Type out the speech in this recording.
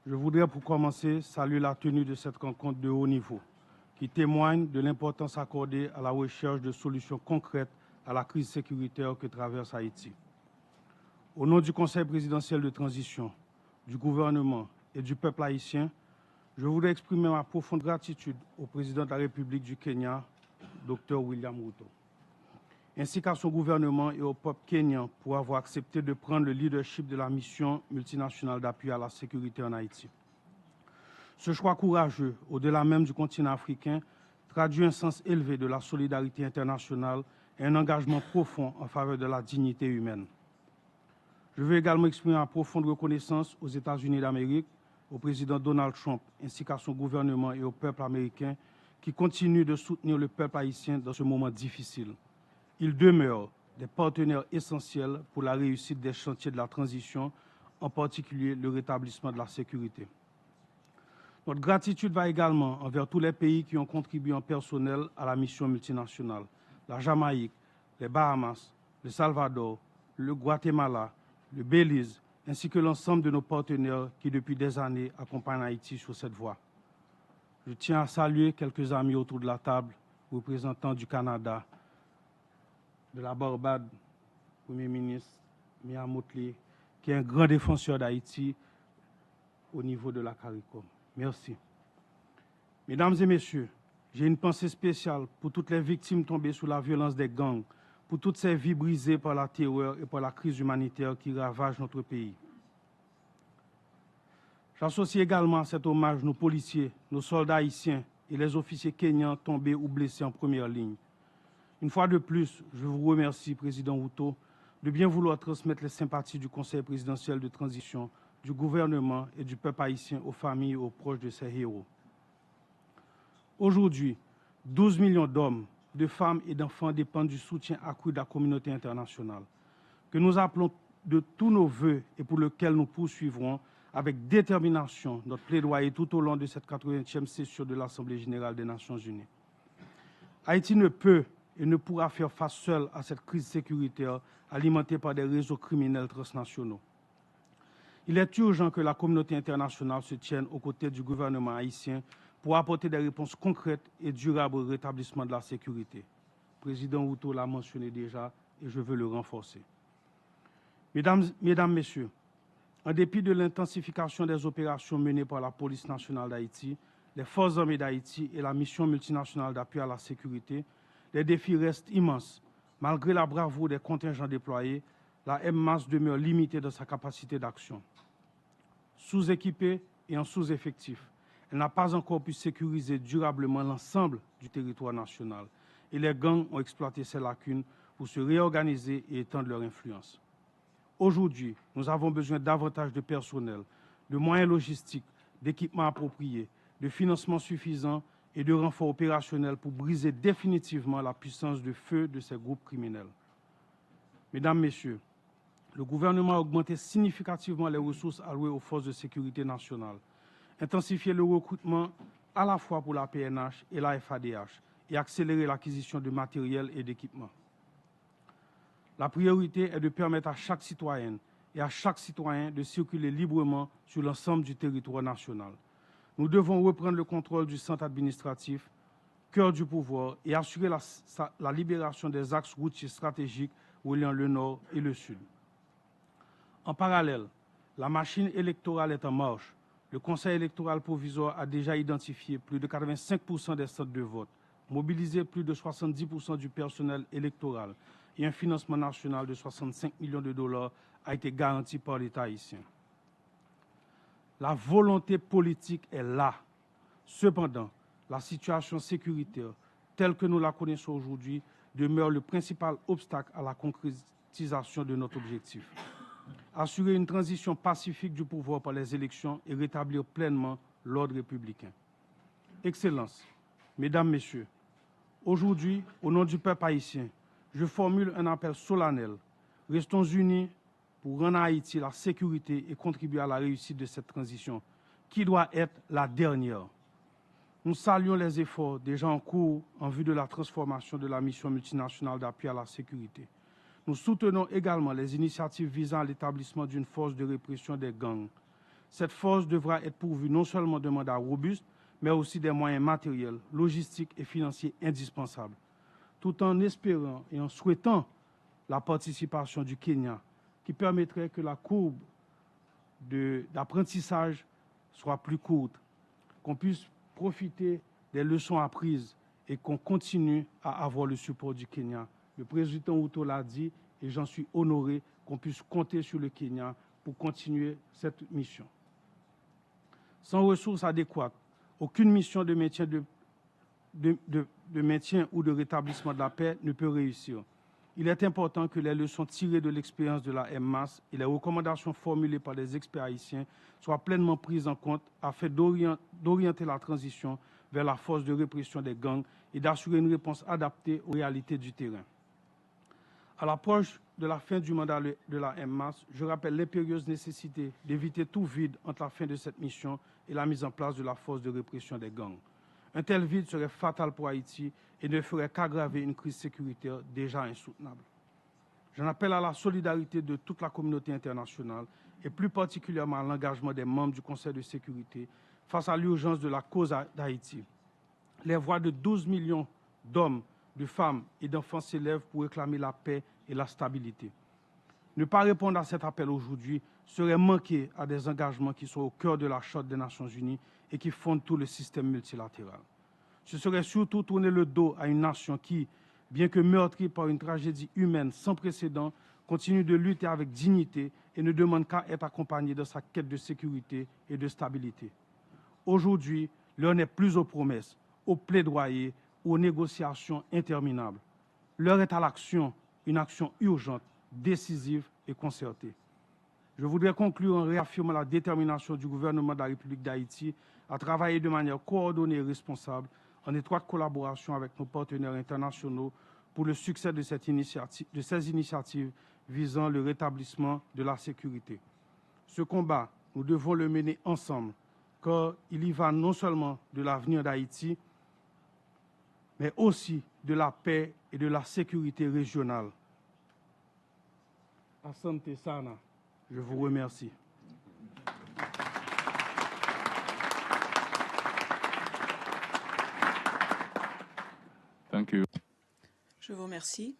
Je voudrais pour commencer saluer la tenue de cette rencontre de haut niveau qui témoigne de l'importance accordée à la recherche de solutions concrètes à la crise sécuritaire que traverse Haïti. Au nom du Conseil présidentiel de transition, du gouvernement et du peuple haïtien, je voudrais exprimer ma profonde gratitude au président de la République du Kenya, Dr William Ruto, ainsi qu'à son gouvernement et au peuple kényan pour avoir accepté de prendre le leadership de la mission multinationale d'appui à la sécurité en Haïti. Ce choix courageux, au-delà même du continent africain, traduit un sens élevé de la solidarité internationale et un engagement profond en faveur de la dignité humaine. Je veux également exprimer ma profonde reconnaissance aux États-Unis d'Amérique, au président Donald Trump, ainsi qu'à son gouvernement et au peuple américain qui continuent de soutenir le peuple haïtien dans ce moment difficile. Ils demeurent des partenaires essentiels pour la réussite des chantiers de la transition, en particulier le rétablissement de la sécurité. Notre gratitude va également envers tous les pays qui ont contribué en personnel à la mission multinationale. La Jamaïque, les Bahamas, le Salvador, le Guatemala, le Belize, ainsi que l'ensemble de nos partenaires qui depuis des années accompagnent Haïti sur cette voie. Je tiens à saluer quelques amis autour de la table, représentants du Canada, de la Barbade, Premier ministre Mia Mottley, qui est un grand défenseur d'Haïti au niveau de la CARICOM. Merci. Mesdames et messieurs, j'ai une pensée spéciale pour toutes les victimes tombées sous la violence des gangs, pour toutes ces vies brisées par la terreur et par la crise humanitaire qui ravage notre pays. J'associe également à cet hommage nos policiers, nos soldats haïtiens et les officiers kenyans tombés ou blessés en première ligne. Une fois de plus, je vous remercie, Président Ruto, de bien vouloir transmettre les sympathies du Conseil présidentiel de transition, du gouvernement et du peuple haïtien aux familles et aux proches de ces héros. Aujourd'hui, 12 millions d'hommes, de femmes et d'enfants dépendent du soutien accru de la communauté internationale, que nous appelons de tous nos vœux et pour lequel nous poursuivrons avec détermination notre plaidoyer tout au long de cette 80e session de l'Assemblée générale des Nations unies. Haïti ne peut et ne pourra faire face seul à cette crise sécuritaire alimentée par des réseaux criminels transnationaux. Il est urgent que la communauté internationale se tienne aux côtés du gouvernement haïtien pour apporter des réponses concrètes et durables au rétablissement de la sécurité. Le président Ruto l'a mentionné déjà et je veux le renforcer. Mesdames, Messieurs, en dépit de l'intensification des opérations menées par la police nationale d'Haïti, les forces armées d'Haïti et la mission multinationale d'appui à la sécurité, les défis restent immenses. Malgré la bravoure des contingents déployés, la MMAS demeure limitée dans sa capacité d'action. Sous-équipée et en sous-effectif, elle n'a pas encore pu sécuriser durablement l'ensemble du territoire national et les gangs ont exploité ces lacunes pour se réorganiser et étendre leur influence. Aujourd'hui, nous avons besoin davantage de personnel, de moyens logistiques, d'équipements appropriés, de financements suffisants et de renforts opérationnels pour briser définitivement la puissance de feu de ces groupes criminels. Mesdames, Messieurs, le gouvernement a augmenté significativement les ressources allouées aux forces de sécurité nationales, intensifié le recrutement à la fois pour la PNH et la FADH et accéléré l'acquisition de matériel et d'équipements. La priorité est de permettre à chaque citoyenne et à chaque citoyen de circuler librement sur l'ensemble du territoire national. Nous devons reprendre le contrôle du centre administratif, cœur du pouvoir, et assurer la libération des axes routiers stratégiques reliant le nord et le sud. En parallèle, la machine électorale est en marche. Le Conseil électoral provisoire a déjà identifié plus de 85% des centres de vote, mobilisé plus de 70% du personnel électoral et un financement national de 65 millions de dollars a été garanti par l'État haïtien. La volonté politique est là. Cependant, la situation sécuritaire, telle que nous la connaissons aujourd'hui, demeure le principal obstacle à la concrétisation de notre objectif. Assurer une transition pacifique du pouvoir par les élections et rétablir pleinement l'ordre républicain. Excellences, Mesdames, Messieurs, aujourd'hui, au nom du peuple haïtien, je formule un appel solennel. Restons unis pour rendre à Haïti la sécurité et contribuer à la réussite de cette transition, qui doit être la dernière. Nous saluons les efforts déjà en cours en vue de la transformation de la mission multinationale d'appui à la sécurité. Nous soutenons également les initiatives visant à l'établissement d'une force de répression des gangs. Cette force devra être pourvue non seulement de mandats robustes, mais aussi des moyens matériels, logistiques et financiers indispensables, tout en espérant et en souhaitant la participation du Kenya, qui permettrait que la courbe d'apprentissage soit plus courte, qu'on puisse profiter des leçons apprises et qu'on continue à avoir le support du Kenya. Le président Ruto l'a dit et j'en suis honoré qu'on puisse compter sur le Kenya pour continuer cette mission. Sans ressources adéquates, aucune mission de maintien, de maintien ou de rétablissement de la paix ne peut réussir. Il est important que les leçons tirées de l'expérience de la MMAS et les recommandations formulées par les experts haïtiens soient pleinement prises en compte afin d'orienter la transition vers la force de répression des gangs et d'assurer une réponse adaptée aux réalités du terrain. À l'approche de la fin du mandat de la MMAS, je rappelle l'impérieuse nécessité d'éviter tout vide entre la fin de cette mission et la mise en place de la force de répression des gangs. Un tel vide serait fatal pour Haïti et ne ferait qu'aggraver une crise sécuritaire déjà insoutenable. J'en appelle à la solidarité de toute la communauté internationale et plus particulièrement à l'engagement des membres du Conseil de sécurité face à l'urgence de la cause d'Haïti. Les voix de 12 millions d'hommes, de femmes et d'enfants s'élèvent pour réclamer la paix et la stabilité. Ne pas répondre à cet appel aujourd'hui serait manquer à des engagements qui sont au cœur de la Charte des Nations Unies et qui fondent tout le système multilatéral. Ce serait surtout tourner le dos à une nation qui, bien que meurtrie par une tragédie humaine sans précédent, continue de lutter avec dignité et ne demande qu'à être accompagnée dans sa quête de sécurité et de stabilité. Aujourd'hui, l'heure n'est plus aux promesses, aux plaidoyers ou aux négociations interminables. L'heure est à l'action, une action urgente, décisive et concertée. Je voudrais conclure en réaffirmant la détermination du gouvernement de la République d'Haïti à travailler de manière coordonnée et responsable, en étroite collaboration avec nos partenaires internationaux pour le succès de ces initiatives visant le rétablissement de la sécurité. Ce combat, nous devons le mener ensemble, car il y va non seulement de l'avenir d'Haïti, mais aussi de la paix et de la sécurité régionale. Asante Sana, je vous remercie. Thank you. Je vous remercie.